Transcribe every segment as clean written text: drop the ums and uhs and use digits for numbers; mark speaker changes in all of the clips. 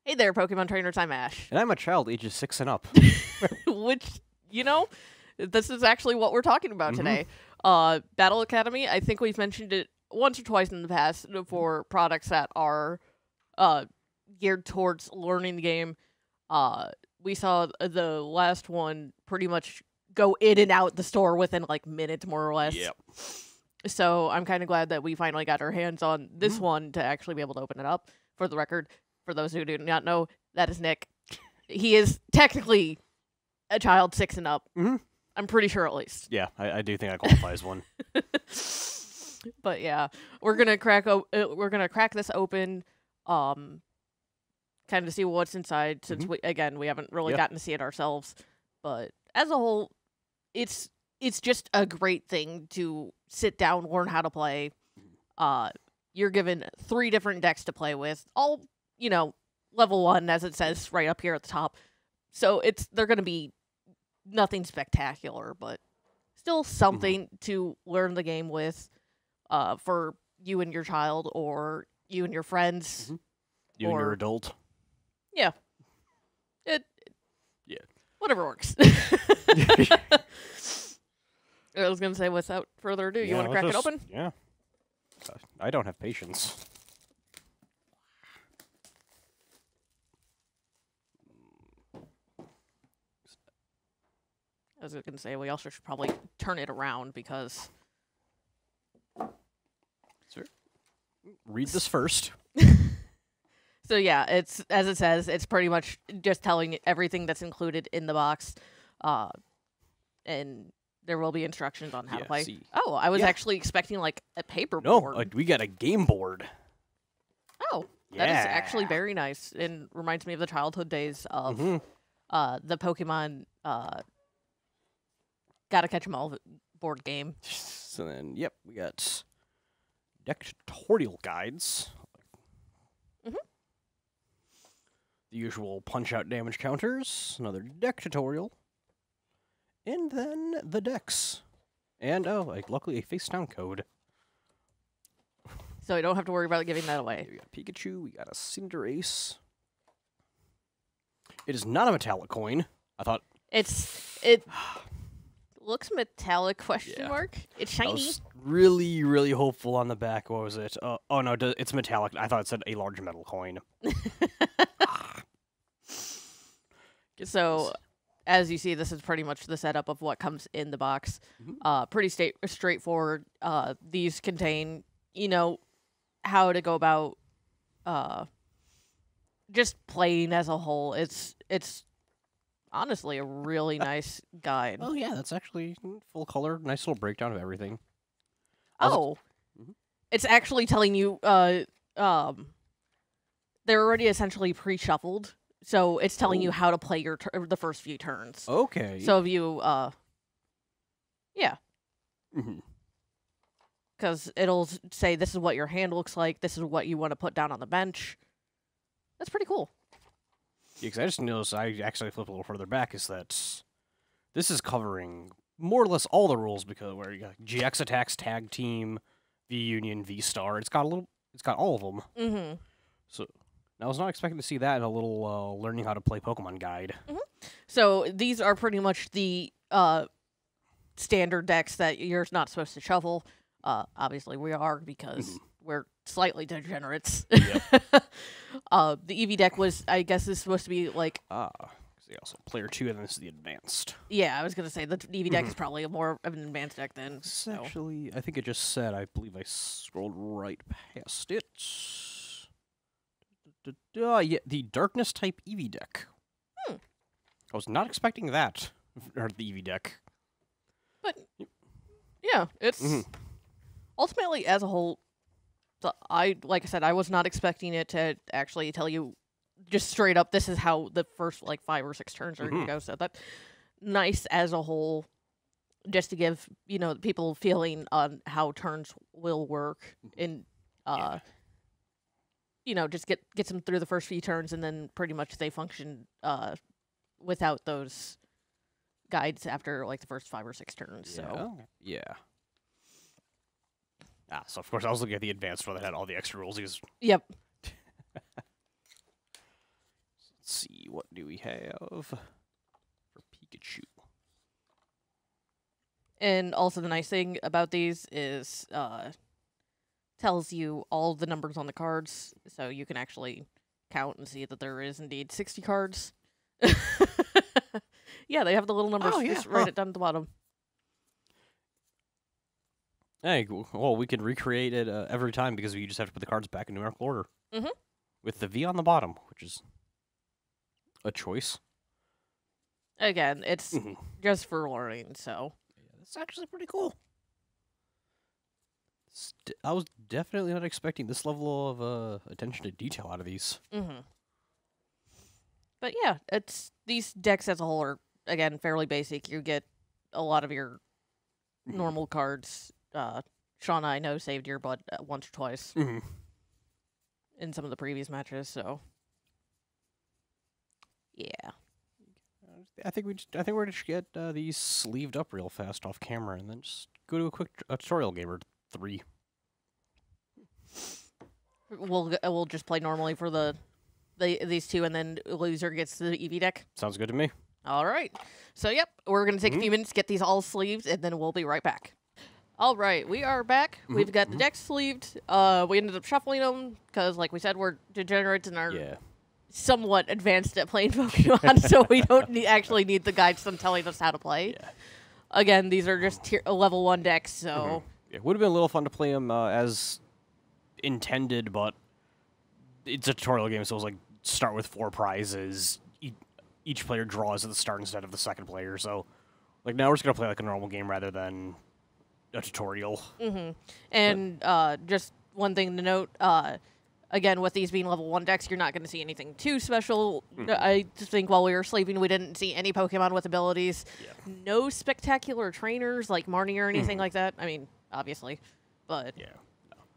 Speaker 1: Hey there, Pokemon trainers, I'm Ash.
Speaker 2: And I'm a child ages 6 and up.
Speaker 1: Which, this is actually what we're talking about today. Battle Academy, I think we've mentioned it once or twice in the past for products that are geared towards learning the game. We saw the last one pretty much go in and out the store within like minutes, more or less.
Speaker 2: Yep.
Speaker 1: So I'm kind of glad that we finally got our hands on this one to actually be able to open it up. For the record, for those who do not know, that is Nick. He is technically a child 6 and up. I'm pretty sure, at least.
Speaker 2: Yeah, I do think I qualify as one.
Speaker 1: But yeah, we're gonna crack this open, kind of see what's inside. Since we haven't really gotten to see it ourselves, but as a whole, it's just a great thing to sit down, learn how to play. You're given 3 different decks to play with, all level 1, as it says right up here at the top. So they're gonna be nothing spectacular, but still something to learn the game with, for you and your child, or you and your friends,
Speaker 2: You and your adult.
Speaker 1: Yeah.
Speaker 2: Yeah.
Speaker 1: Whatever works. I was gonna say, without further ado, you want to crack it open?
Speaker 2: Yeah. I don't have patience.
Speaker 1: I was gonna say, we also should probably turn it around because.
Speaker 2: Sir, read this first.
Speaker 1: So yeah, it's as it says. It's pretty much just telling everything that's included in the box, and there will be instructions on how to play.
Speaker 2: See.
Speaker 1: Oh, I was actually expecting like a paper
Speaker 2: No,
Speaker 1: board.
Speaker 2: we got a game board.
Speaker 1: Oh, that is actually very nice and reminds me of the childhood days of the Pokemon Gotta Catch 'Em All board game.
Speaker 2: So then, yep, we got deck tutorial guides. The usual punch-out damage counters, another deck tutorial, and then the decks. And, luckily a face-down code.
Speaker 1: So I don't have to worry about giving that away.
Speaker 2: Here we got Pikachu, we got a Cinderace. It is not a metallic coin. I thought...
Speaker 1: It looks metallic, question mark. It's
Speaker 2: I
Speaker 1: shiny.
Speaker 2: was really, really hopeful on the back. What was it? Oh no, it's metallic. I thought it said a large metal coin.
Speaker 1: So, as you see, this is pretty much the setup of what comes in the box. Pretty straightforward. These contain, how to go about just playing as a whole. It's honestly a really nice guide.
Speaker 2: Oh yeah, that's actually full color. Nice little breakdown of everything.
Speaker 1: It's actually telling you they're already essentially pre-shuffled. So it's telling you how to play the first few turns.
Speaker 2: Okay.
Speaker 1: So if you, because it'll say this is what your hand looks like, this is what you want to put down on the bench. That's pretty cool.
Speaker 2: Yeah, because I just noticed, I actually flipped a little further back, is that this is covering more or less all the rules, because where you got GX attacks, tag team, V Union, V Star. It's got all of them. So I was not expecting to see that in a little learning how to play Pokemon guide.
Speaker 1: So these are pretty much the standard decks that you're not supposed to shuffle. Obviously we are, because we're slightly degenerates. The EV deck was, I guess, is supposed to be like...
Speaker 2: also player 2, and this is the advanced.
Speaker 1: Yeah, I was going to say, the EV deck is probably more of an advanced deck than...
Speaker 2: Actually, I think it just said, I believe I scrolled right past it. Yeah, the Darkness type EV deck. I was not expecting that, or the EV deck.
Speaker 1: But, yeah, it's... Ultimately, as a whole, like I said, I was not expecting it to actually tell you just straight up, this is how the first, 5 or 6 turns are going to go. So that's nice as a whole, just to give, people feeling on how turns will work. And, just get them through the first few turns, and then pretty much they function without those guides after, the first 5 or 6 turns. So.
Speaker 2: Yeah. So of course I was looking at the advanced one that had all the extra rules.
Speaker 1: Yep.
Speaker 2: Let's see, what do we have for Pikachu?
Speaker 1: And also the nice thing about these is tells you all the numbers on the cards, so you can actually count and see that there is indeed 60 cards. Yeah, they have the little numbers just right down at the bottom.
Speaker 2: Hey, well, we can recreate it every time because we just have to put the cards back in numerical order.
Speaker 1: Mhm.
Speaker 2: With the V on the bottom, which is a choice.
Speaker 1: Again, it's just for learning, so.
Speaker 2: Yeah, that's actually pretty cool. I was definitely not expecting this level of attention to detail out of these.
Speaker 1: But yeah, it's these decks as a whole are, again, fairly basic. You get a lot of your normal cards. Sean, I know, saved your butt once or twice in some of the previous matches, so. Yeah.
Speaker 2: I think we're just get these sleeved up real fast off camera and then just go to a quick tutorial game or 3.
Speaker 1: We'll just play normally for these 2, and then loser gets the EV deck.
Speaker 2: Sounds good to me.
Speaker 1: All right. So yep, we're gonna take a few minutes, get these all sleeved, and then we'll be right back. All right, we are back. We've got the decks sleeved. We ended up shuffling them because, like we said, we're degenerates and are somewhat advanced at playing Pokemon, so we don't actually need the guides on telling us how to play.
Speaker 2: Yeah.
Speaker 1: Again, these are just level 1 decks, so.
Speaker 2: It would have been a little fun to play them as intended, but it's a tutorial game, so it was like start with 4 prizes. Each player draws at the start instead of the second player, so like now we're just gonna play like a normal game rather than a tutorial.
Speaker 1: And just one thing to note, again, with these being level 1 decks, you're not going to see anything too special. I just think while we were sleeping, we didn't see any Pokemon with abilities. Yeah. No spectacular trainers like Marnie or anything like that. I mean, obviously, but
Speaker 2: yeah.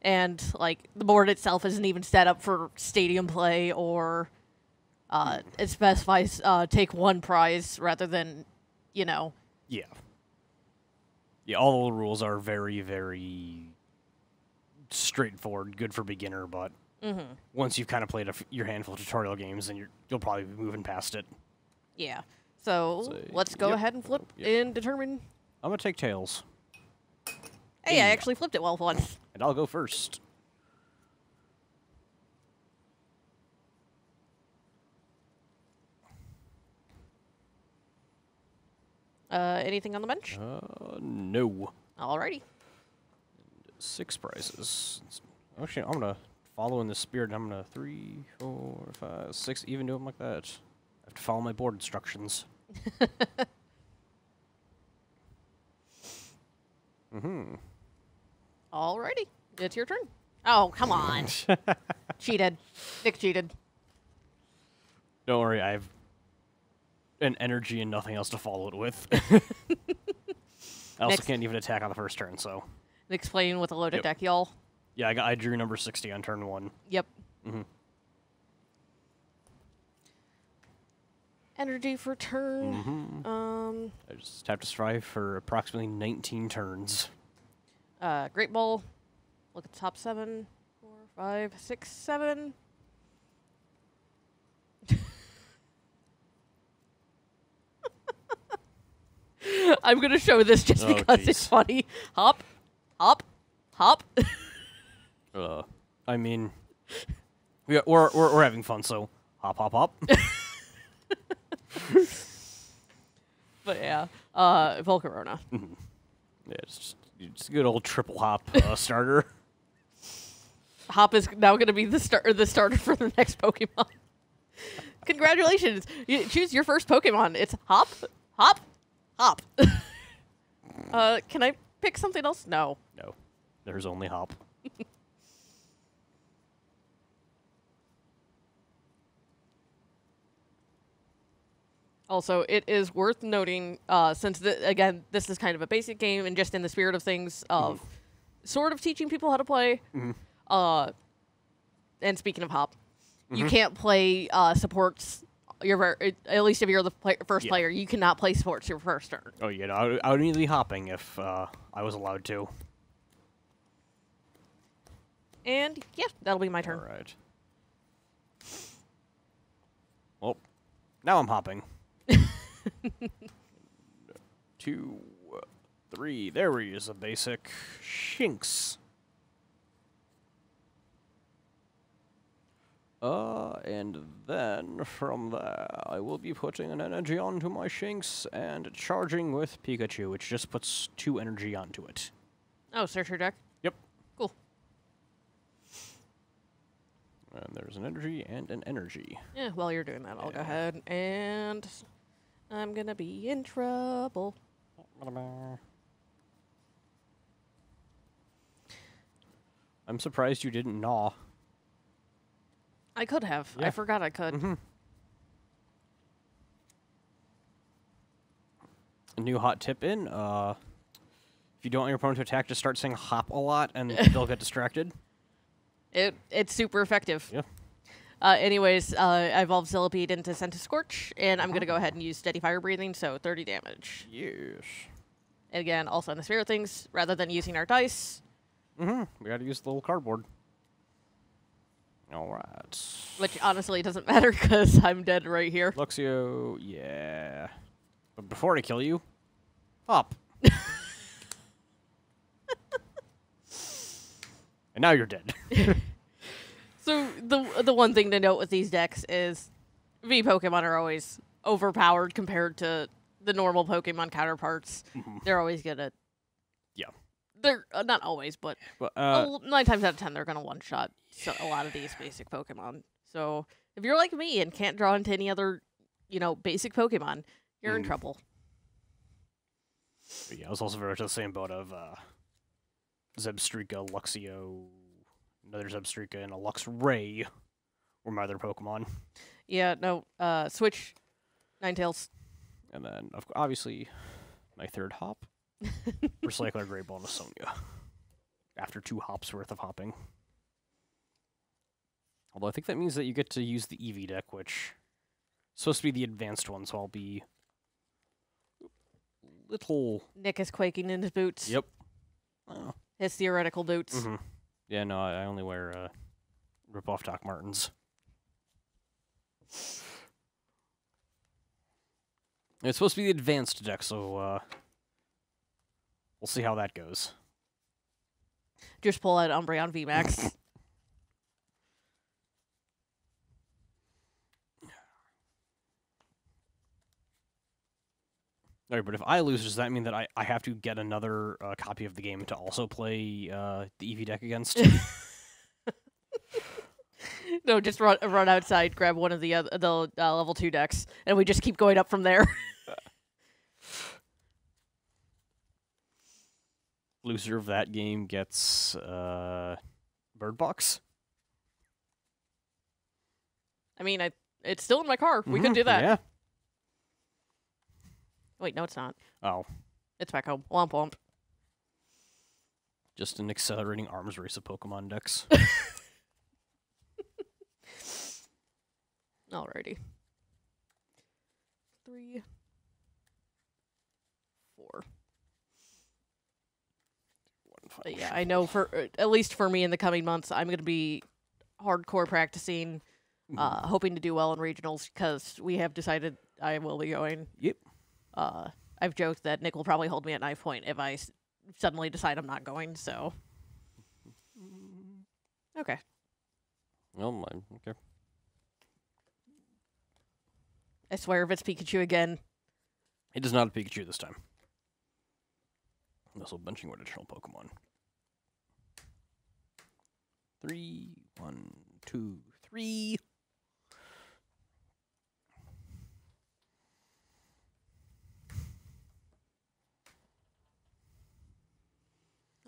Speaker 1: And like the board itself isn't even set up for stadium play, or it specifies take 1 prize rather than,
Speaker 2: Yeah. Yeah, all the rules are very, very straightforward, good for beginner, but once you've kind of played your handful of tutorial games, then you'll probably be moving past it.
Speaker 1: Yeah. So let's go ahead and flip and determine.
Speaker 2: I'm going to take Tails.
Speaker 1: Hey, I actually flipped it well once.
Speaker 2: And I'll go first.
Speaker 1: Anything on the bench?
Speaker 2: No.
Speaker 1: Alrighty.
Speaker 2: 6 prizes. Actually, I'm going to follow in the spirit. I'm going to 3, 4, 5, 6, even do them like that. I have to follow my board instructions.
Speaker 1: Alrighty. It's your turn. Oh, come on. Cheated. Nick cheated.
Speaker 2: Don't worry, I have an energy and nothing else to follow it with. I also can't even attack on the first turn, so.
Speaker 1: Nick's playing with a loaded deck, y'all.
Speaker 2: Yeah, I drew number 60 on turn 1.
Speaker 1: Yep. Energy for turn.
Speaker 2: I just have to strive for approximately 19 turns.
Speaker 1: Great Ball. Look at the top 7. 4, 5, 6, 7. I'm going to show this just because it's funny. Hop. Hop. Hop.
Speaker 2: I mean, we're having fun, so hop, hop, hop.
Speaker 1: But yeah, Volcarona.
Speaker 2: Yeah, it's just a good old triple hop starter.
Speaker 1: Hop is now going to be the starter for the next Pokemon. Congratulations! You choose your first Pokemon. It's Hop, Hop, Hop. Can I pick something else? No.
Speaker 2: No, there's only Hop.
Speaker 1: Also, it is worth noting, since, again, this is kind of a basic game, and just in the spirit of things of sort of teaching people how to play, and speaking of Hop, you can't play supports, at least if you're the first player, you cannot play supports your first turn.
Speaker 2: Oh, yeah, no, I would need to be hopping if I was allowed to.
Speaker 1: And, yeah, that'll be my turn.
Speaker 2: All right. Well, Now I'm hopping. 2, 3. There we use a basic Shinx. And then from there, I will be putting an energy onto my Shinx and charging with Pikachu, which just puts 2 energy onto it.
Speaker 1: Oh, search your deck.
Speaker 2: Yep.
Speaker 1: Cool.
Speaker 2: And there's an energy and an energy.
Speaker 1: Yeah, while you're doing that, I'll go ahead and I'm gonna be in trouble.
Speaker 2: I'm surprised you didn't gnaw.
Speaker 1: I could have.
Speaker 2: Yeah.
Speaker 1: I forgot I could.
Speaker 2: A new hot tip in, if you don't want your opponent to attack, just start saying hop a lot and they'll get distracted.
Speaker 1: It's super effective.
Speaker 2: Yeah.
Speaker 1: Anyways, I evolved Zillipede into Scorch, and I'm going to go ahead and use Steady Fire Breathing, so 30 damage.
Speaker 2: Yes.
Speaker 1: And again, also on the Spirit Things, rather than using our dice.
Speaker 2: We gotta use the little cardboard. Alright.
Speaker 1: Which honestly doesn't matter, because I'm dead right here.
Speaker 2: Luxio, yeah. But before I kill you, hop. And now you're dead.
Speaker 1: So the one thing to note with these decks is V Pokemon are always overpowered compared to the normal Pokemon counterparts. They're always gonna.
Speaker 2: Yeah.
Speaker 1: They're not always, but 9 times out of 10 they're gonna one shot a lot of these basic Pokemon. So if you're like me and can't draw into any other, basic Pokemon, you're in trouble.
Speaker 2: Yeah, I was also very much the same boat of Zebstrika, Luxio, another Zebstrika, and a Luxray were my other Pokemon.
Speaker 1: Yeah, no, switch Ninetales.
Speaker 2: And then, obviously, my third hop, Recycler, Great Ball, and Sonia. After 2 hops worth of hopping. Although I think that means that you get to use the Eevee deck, which is supposed to be the advanced one, so I'll be little...
Speaker 1: Nick is quaking in his boots.
Speaker 2: Yep. Oh.
Speaker 1: His theoretical boots.
Speaker 2: Yeah, no, I only wear rip-off Doc Martens. It's supposed to be the advanced deck, so we'll see how that goes.
Speaker 1: Just pull out Umbreon VMAX.
Speaker 2: Alright, but if I lose, does that mean that I have to get another copy of the game to also play the Eevee deck against?
Speaker 1: No, just run outside, grab one of the level 2 decks, and we just keep going up from there.
Speaker 2: Loser of that game gets Bird Box.
Speaker 1: I mean, it's still in my car. We could do that.
Speaker 2: Yeah.
Speaker 1: Wait, no, it's not.
Speaker 2: Oh.
Speaker 1: It's back home. Womp womp.
Speaker 2: Just an accelerating arms race of Pokemon decks.
Speaker 1: Alrighty. 3, 4. But yeah, I know for at least for me in the coming months, I'm going to be hardcore practicing, hoping to do well in regionals because we have decided I will be going.
Speaker 2: Yep.
Speaker 1: I've joked that Nick will probably hold me at knife point if I suddenly decide I'm not going. So. Okay.
Speaker 2: Oh, okay.
Speaker 1: I swear if it's Pikachu again.
Speaker 2: It is not a Pikachu this time. I'm also benching with additional Pokemon. 3, 1, 2, 3.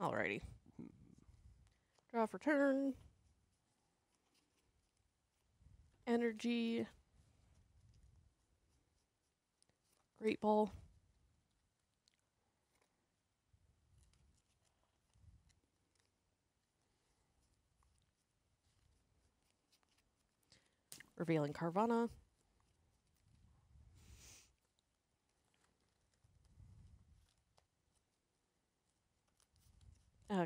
Speaker 1: Alrighty. Draw for turn. Energy. Great Ball. Revealing Carvanha.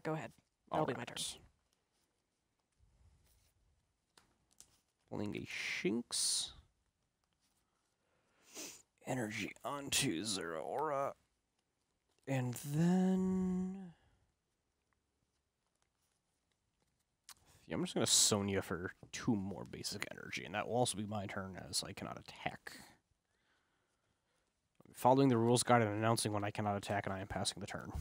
Speaker 1: Go ahead. That'll be my turn.
Speaker 2: Pulling a Shinx. energy onto Zeraora. And then... yeah, I'm just going to Sonya for 2 more basic energy, and that will also be my turn as I cannot attack. Following the rules guide and announcing when I cannot attack, and I am passing the turn.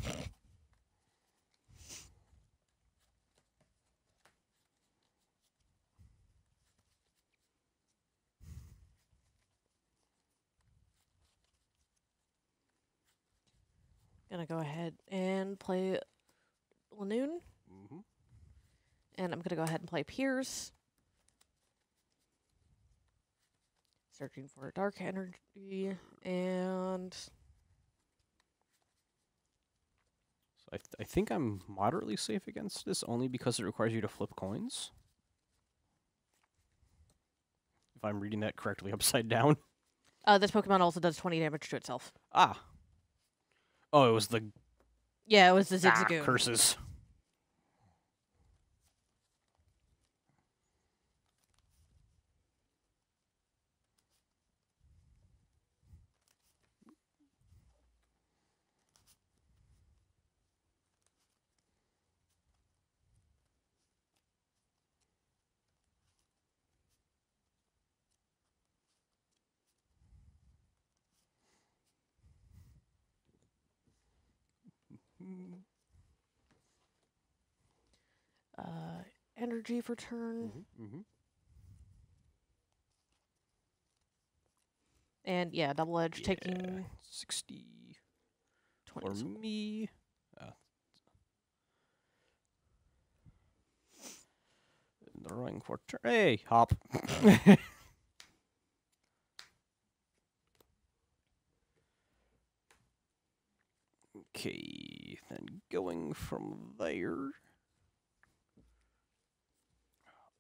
Speaker 1: Gonna go ahead and play Lanoon.
Speaker 2: Mm-hmm.
Speaker 1: And I'm gonna go ahead and play Piers. Searching for dark energy and
Speaker 2: So I think I'm moderately safe against this only because it requires you to flip coins. If I'm reading that correctly upside down.
Speaker 1: this Pokemon also does 20 damage to itself.
Speaker 2: Ah. Oh, it was the
Speaker 1: Yeah, it was the Zigzagoon.
Speaker 2: curses.
Speaker 1: Energy for turn.
Speaker 2: Mm-hmm.
Speaker 1: And yeah, double edge
Speaker 2: Yeah,
Speaker 1: taking
Speaker 2: 60
Speaker 1: 20.
Speaker 2: for me. The running for turn. Hey, hop. Okay, then going from there.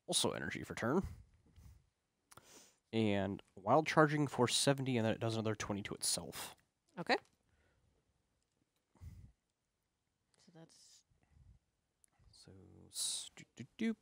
Speaker 2: Also energy for turn. And wild charging for 70, and then it does another 20 to itself.
Speaker 1: Okay. So that's
Speaker 2: So, doop.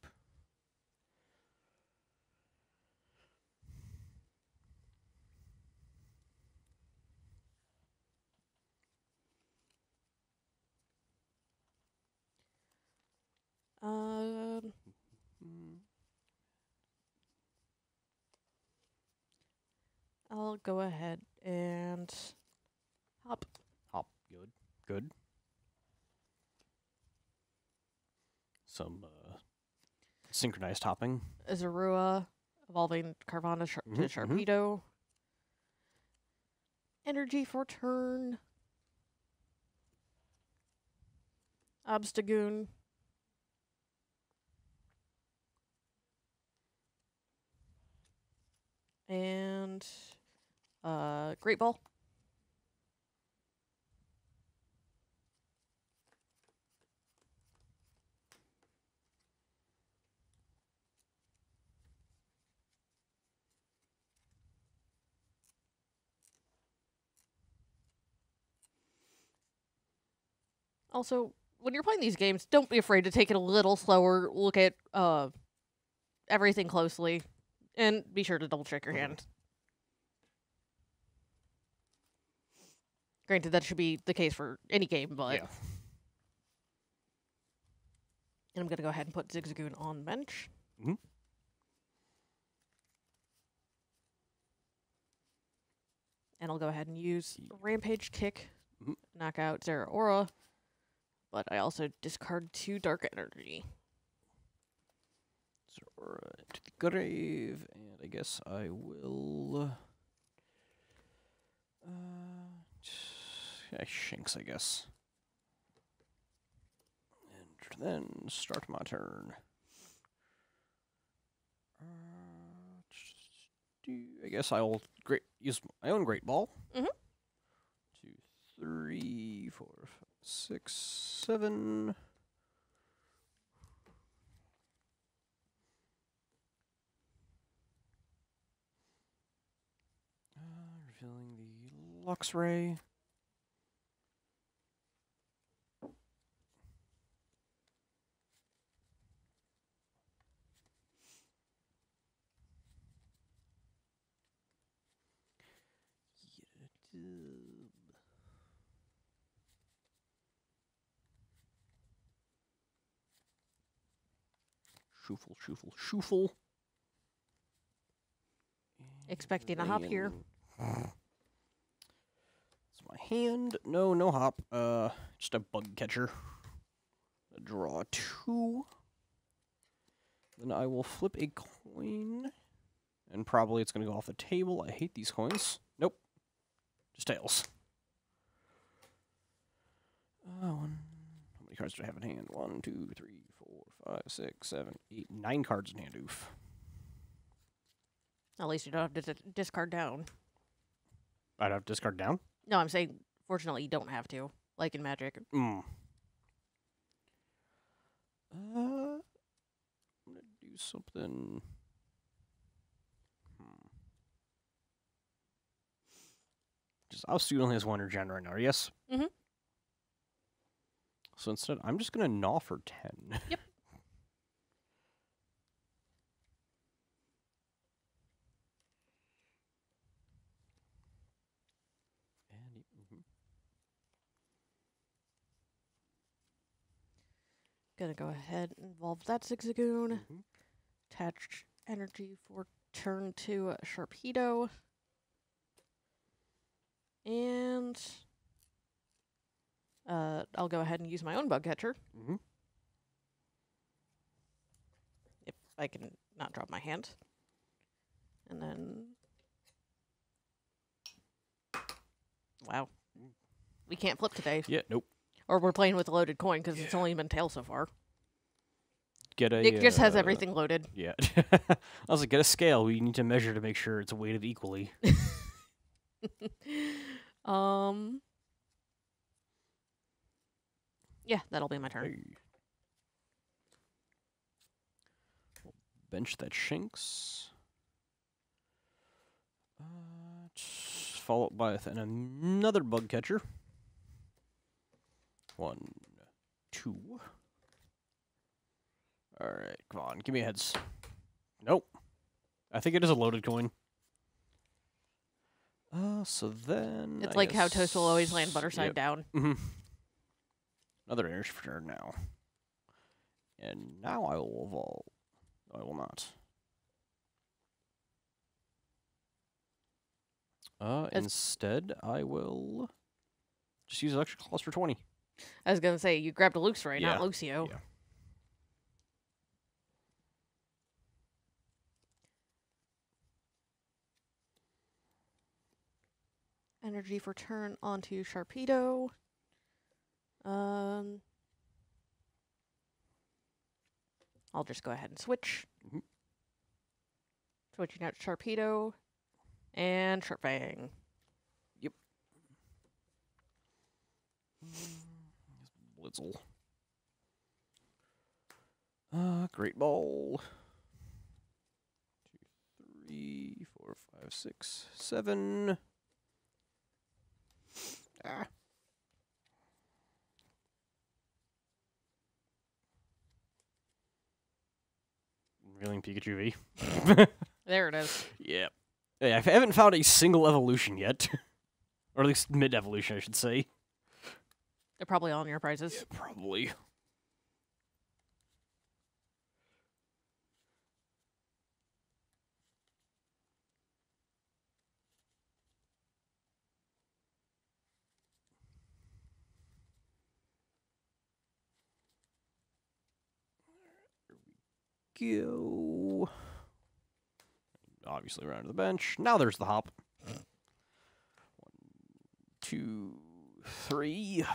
Speaker 1: I'll go ahead and hop.
Speaker 2: Hop, good, good. Some synchronized hopping.
Speaker 1: Zorua, evolving Carvanha to Sharpedo. Energy for turn. Obstagoon. And Great Ball. Also, when you're playing these games, don't be afraid to take it a little slower, look at everything closely, and be sure to double check your hand. Granted, that should be the case for any game, but...
Speaker 2: Yeah.
Speaker 1: And I'm going to go ahead and put Zigzagoon on the bench.
Speaker 2: Mm-hmm.
Speaker 1: And I'll go ahead and use Rampage Kick, knock out Zeraora, but I also discard 2 Dark Energy.
Speaker 2: Zeraora to the grave, and I guess I will... Shinx, I guess. And then start my turn. I guess I'll use my own Great Ball. 2, 3, 4, 5, 6, 7. Revealing the Luxray. Shuffle.
Speaker 1: Expecting a hop here.
Speaker 2: It's my hand. No hop. Just a bug catcher. Draw 2. Then I will flip a coin. And probably it's going to go off the table. I hate these coins. Nope. Just tails. How many cards do I have in hand? 1, 2, 3, 4, 5, 6, 7, 8, 9 cards in hand. Oof.
Speaker 1: At least you don't have to discard down.
Speaker 2: I'd have to discard down?
Speaker 1: No, I'm saying, fortunately, you don't have to, like in Magic.
Speaker 2: I'm going to do something. Our student only has 1 regen right now, yes?
Speaker 1: Mm-hmm.
Speaker 2: So instead, I'm just going to gnaw for 10.
Speaker 1: Yep. Gonna go ahead and involve that Zigzagoon. Attach energy for turn 2 Sharpedo. And I'll go ahead and use my own bug catcher. If I can not drop my hand. And then... Wow. We can't flip today.
Speaker 2: Yeah, nope.
Speaker 1: Or we're playing with a loaded coin because it's only been tail so far.
Speaker 2: Nick
Speaker 1: just has everything loaded.
Speaker 2: Yeah. I was like, get a scale. We need to measure to make sure it's weighted equally.
Speaker 1: Yeah, that'll be my turn.
Speaker 2: Hey. We'll bench that Shinx. Followed by another bug catcher. 1, 2. Alright, come on, give me a heads. Nope. I think it is a loaded coin. So then...
Speaker 1: It's like how Toast will always land butter side down.
Speaker 2: Another energy for turn now. And now I will evolve. No, I will not. Instead, I will just use Electric Claws for 20.
Speaker 1: I was going to say, you grabbed a Luxray,
Speaker 2: Yeah.
Speaker 1: not Lucio.
Speaker 2: Yeah.
Speaker 1: Energy for turn onto Sharpedo. I'll just go ahead and switch. Switching out Sharpedo and Sharpfang.
Speaker 2: Yep. Blitzel. Great Ball. 2, 3, 4, 5, 6, 7. Reeling Pikachu V.
Speaker 1: There it is.
Speaker 2: Yeah. Hey, I haven't found a single evolution yet. Or at least mid-evolution, I should say.
Speaker 1: They're probably all in your prizes.
Speaker 2: Yeah, probably. Go. Obviously, around to the bench. Now there's the hop. 1, 2, 3.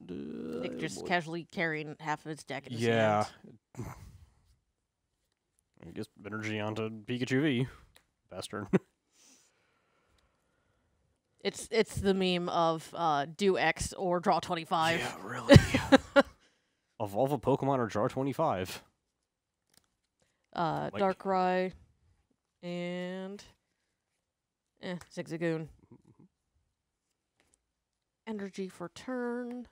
Speaker 1: Nick just casually carrying half of his deck in his
Speaker 2: yeah.
Speaker 1: hand.
Speaker 2: I guess energy onto Pikachu V. Bastard.
Speaker 1: It's the meme of do X or draw 25.
Speaker 2: Yeah, really. Evolve a Pokemon or draw 25.
Speaker 1: Darkrai and Zigzagoon. Energy for turn.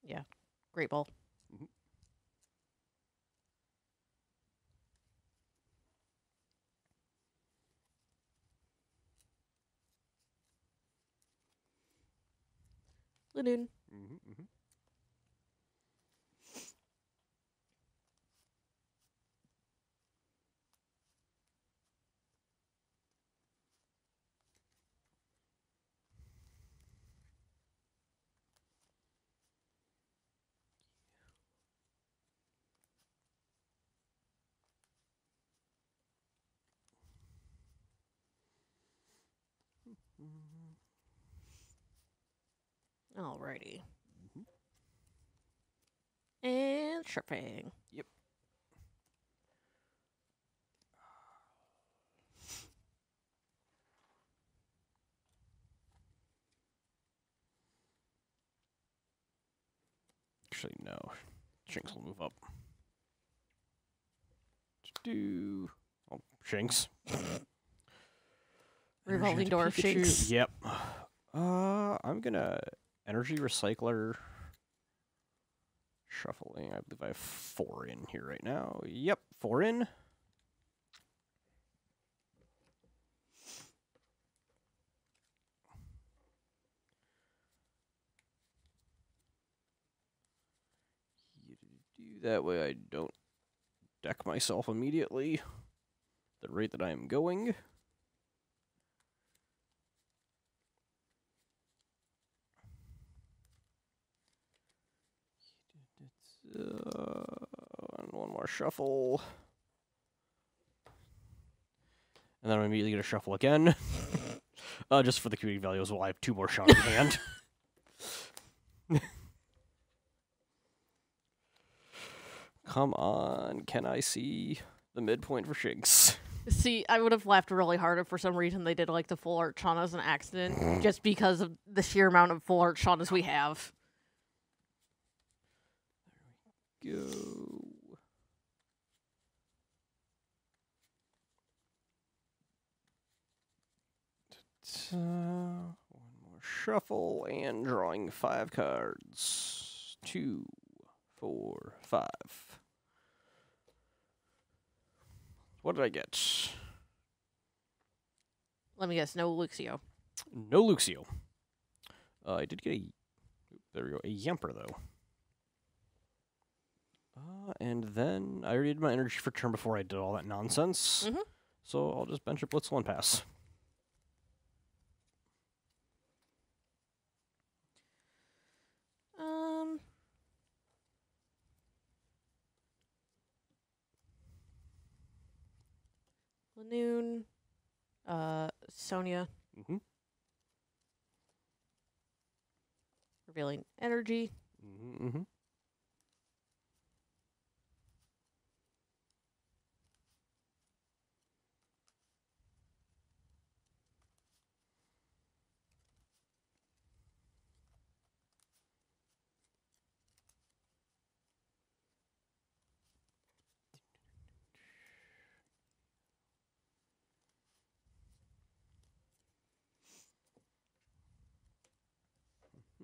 Speaker 1: Yeah, Great Ball. Lanoon.
Speaker 2: Mm-hmm.
Speaker 1: Alrighty.
Speaker 2: Mm-hmm.
Speaker 1: And Sharping.
Speaker 2: Yep. Actually, no. Shinx will move up. Oh, Shinx.
Speaker 1: Revolving door of Shinx.
Speaker 2: Yep. I'm gonna energy recycler. Shuffling. I believe I have 4 in here right now. Yep, 4 in. That way I don't deck myself immediately. The rate that I am going. And one more shuffle. And then I'm immediately going to shuffle again. Just for the community value as well. I have 2 more shots in hand. Come on, can I see the midpoint for Shinx?
Speaker 1: See, I would have laughed really hard if for some reason they did like the full art Shauna as an accident, just because of the sheer amount of full art Shaunas we have.
Speaker 2: Go. One more shuffle and drawing 5 cards. 2, 4, 5. What did I get?
Speaker 1: Let me guess, no Luxio.
Speaker 2: No Luxio. I did get a... There we go. A Yamper, though. And then I already did my energy for turn before I did all that nonsense.
Speaker 1: Mm-hmm.
Speaker 2: So I'll just bench a Blitzel and pass.
Speaker 1: Lanoon. Sonia.
Speaker 2: Mm-hmm.
Speaker 1: Revealing energy.
Speaker 2: Mm-hmm.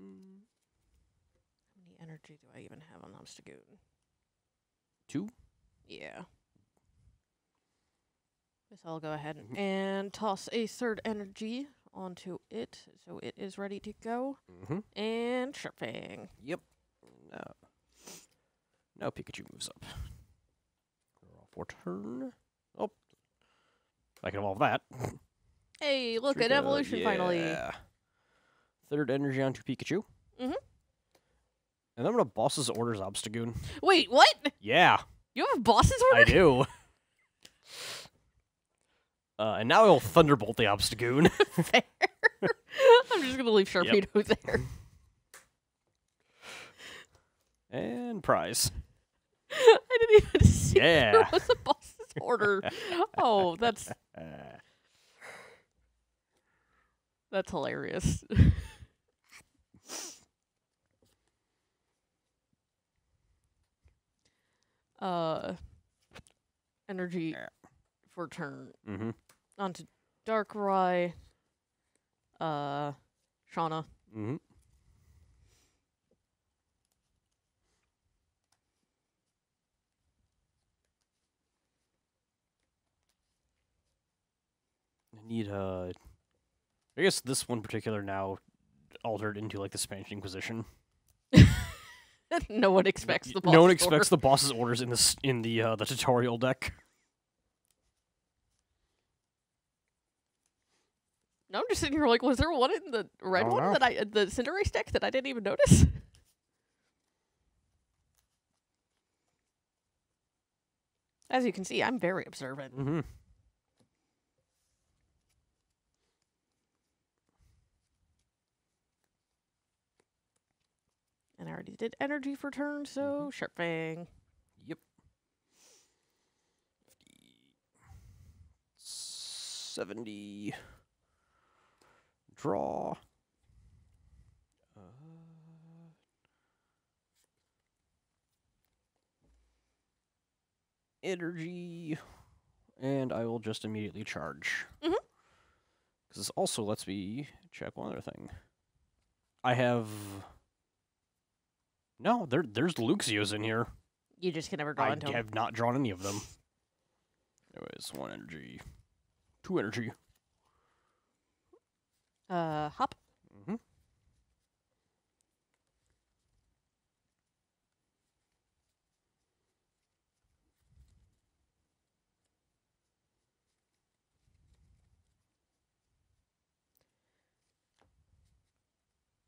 Speaker 1: How many energy do I even have on Obstagoon?
Speaker 2: 2?
Speaker 1: Yeah. Guess I'll go ahead and toss a third energy onto it, so it is ready to go.
Speaker 2: Mm-hmm.
Speaker 1: And Sharping.
Speaker 2: Yep. Now Pikachu moves up. Draw for turn. Oh. I can evolve that.
Speaker 1: Hey, look at evolution finally.
Speaker 2: Yeah. Third energy onto Pikachu.
Speaker 1: Mm-hmm.
Speaker 2: And then I'm going to boss's orders Obstagoon.
Speaker 1: Wait, what?
Speaker 2: Yeah.
Speaker 1: You have a boss's order?
Speaker 2: I do. And now I'll Thunderbolt the Obstagoon.
Speaker 1: Fair. I'm just going to leave Sharpedo there.
Speaker 2: And prize.
Speaker 1: I didn't even see
Speaker 2: Yeah.
Speaker 1: there was a boss's order. Oh, that's hilarious. Energy for turn.
Speaker 2: Mm-hmm.
Speaker 1: Onto Darkrai. Shauna.
Speaker 2: Mm-hmm. I need I guess this one particular now altered into like the Spanish Inquisition.
Speaker 1: No one expects the boss.
Speaker 2: No one expects the boss's orders in the tutorial deck.
Speaker 1: No, I'm just sitting here like, was there one in the red
Speaker 2: don't
Speaker 1: one
Speaker 2: know.
Speaker 1: that the Cinderace deck that I didn't even notice? As you can see, I'm very observant.
Speaker 2: Mm-hmm.
Speaker 1: And I already did energy for turn, so Sharp Fang.
Speaker 2: Yep. 70. Draw. Energy. And I will just immediately charge.
Speaker 1: Mhm.
Speaker 2: Because this also lets me check one other thing. I have... No, there's Luxios in here.
Speaker 1: You just can never draw
Speaker 2: I
Speaker 1: into 'em.
Speaker 2: have not drawn any of them. Anyways, 1 energy. 2 energy.
Speaker 1: Hop.
Speaker 2: Mm-hmm.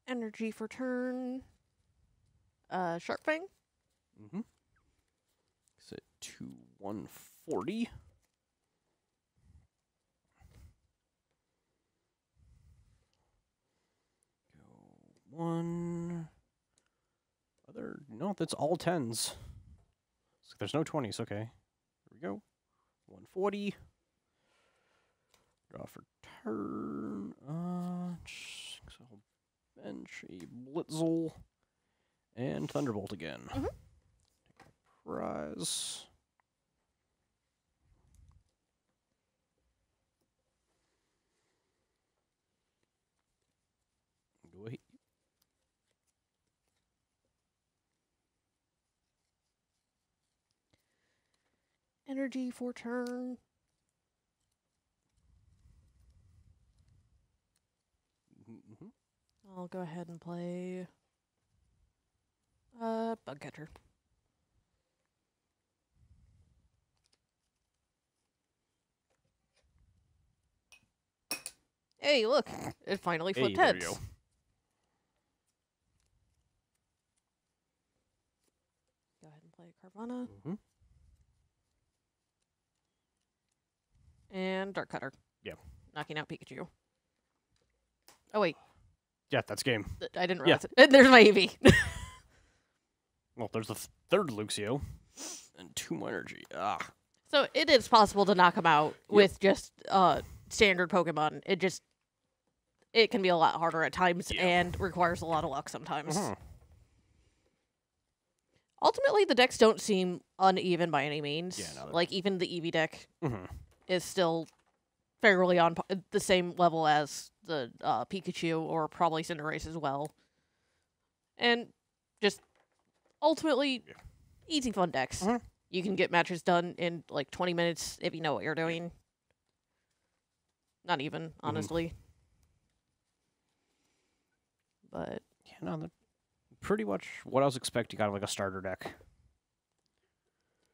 Speaker 1: Energy for turn. Sharp Fang.
Speaker 2: Mm-hmm. Set to 140. Go 1. Other. No, that's all 10s. So there's no 20s. Okay. Here we go. 140. Draw for turn. So I'll bench a Blitzel. And Thunderbolt again.
Speaker 1: Mhm.
Speaker 2: Take a prize. Go ahead.
Speaker 1: Energy for turn.
Speaker 2: Mm-hmm.
Speaker 1: I'll go ahead and play Bug Catcher. Hey, look! It finally flipped
Speaker 2: Hey, there you
Speaker 1: heads.
Speaker 2: go.
Speaker 1: Go ahead and play Carvana.
Speaker 2: Mm-hmm.
Speaker 1: And Dark Cutter.
Speaker 2: Yeah.
Speaker 1: Knocking out Pikachu. Oh, wait.
Speaker 2: Yeah, that's game.
Speaker 1: I didn't
Speaker 2: Yeah.
Speaker 1: realize it. There's my Eevee.
Speaker 2: Well, there's the third Luxio. And 2 more energy. Ah.
Speaker 1: So it is possible to knock him out with just standard Pokemon. It can be a lot harder at times
Speaker 2: Yeah.
Speaker 1: and requires a lot of luck sometimes.
Speaker 2: Mhm.
Speaker 1: Ultimately, the decks don't seem uneven by any means.
Speaker 2: Yeah, no,
Speaker 1: Like, even the Eevee deck
Speaker 2: Mhm.
Speaker 1: is still fairly on the same level as the Pikachu or probably Cinderace as well. And just ultimately,
Speaker 2: Yeah.
Speaker 1: easy fun decks.
Speaker 2: Mhm.
Speaker 1: You can get matches done in like 20 minutes if you know what you're doing. Not even, honestly. But
Speaker 2: Yeah, no, that's pretty much what I was expecting out of like a starter deck.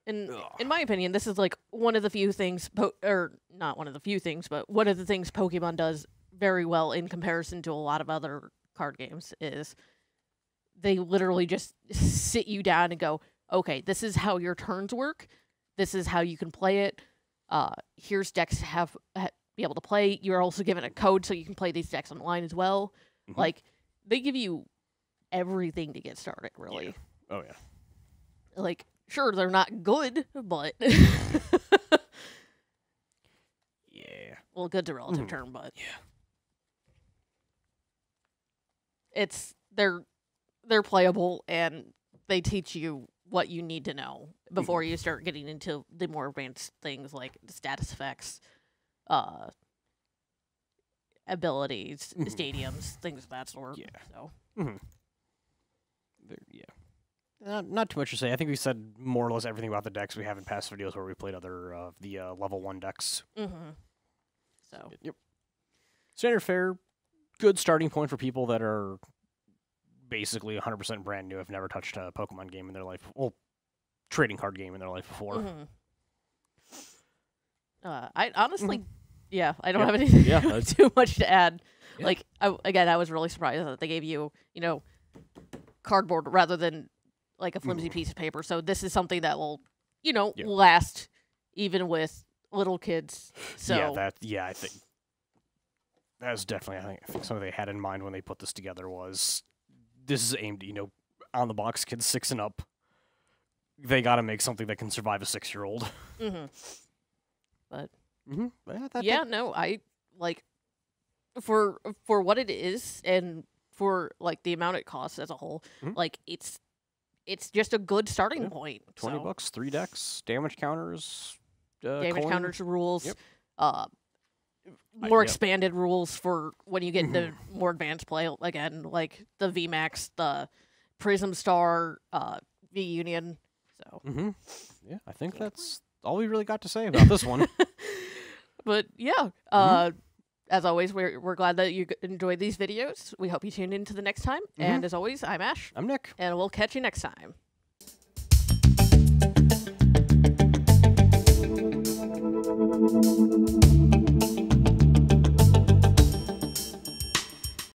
Speaker 1: in
Speaker 2: Ugh.
Speaker 1: in my opinion, this is like one of the few things, or not one of the few things, but one of the things Pokemon does very well in comparison to a lot of other card games is they literally just sit you down and go, okay, this is how your turns work. This is how you can play it. Here's decks to be able to play. You're also given a code so you can play these decks online as well.
Speaker 2: Mhm.
Speaker 1: Like, they give you everything to get started, really.
Speaker 2: Oh, yeah.
Speaker 1: Like, sure, they're not good, but
Speaker 2: Yeah.
Speaker 1: well, good's a relative
Speaker 2: Mhm.
Speaker 1: term, but
Speaker 2: Yeah.
Speaker 1: they're playable and they teach you what you need to know before you start getting into the more advanced things like the status effects, abilities,
Speaker 2: Mhm.
Speaker 1: stadiums, things of that sort.
Speaker 2: Yeah.
Speaker 1: So
Speaker 2: Mm-hmm. Yeah. Not too much to say. I think we said more or less everything about the decks we have in past videos where we played other level 1 decks.
Speaker 1: so
Speaker 2: Yep. Standard fare, good starting point for people that are basically 100% brand new, have never touched a Pokemon game in their life. Well, trading card game in their life before.
Speaker 1: I honestly, yeah, I don't have anything too much to add.
Speaker 2: Yeah.
Speaker 1: Like, I was really surprised that they gave you, cardboard rather than like a flimsy piece of paper. So this is something that will, last even with little kids. So
Speaker 2: I think that's definitely, I think something they had in mind when they put this together was this is aimed, on the box kids 6 and up. They got to make something that can survive a 6-year-old.
Speaker 1: But
Speaker 2: I
Speaker 1: like for what it is and for like the amount it costs as a whole, like it's just a good starting point.
Speaker 2: $20, 3 decks, damage counters,
Speaker 1: counters, rules, more expanded rules for when you get into more advanced play. Again, like the VMAX, the Prism Star, V Union. So
Speaker 2: yeah, I think that's all we really got to say about this one.
Speaker 1: But yeah, as always, we're glad that you enjoyed these videos. We hope you tune in to the next time. And as always, I'm Ash.
Speaker 2: I'm Nick.
Speaker 1: And we'll catch you next time.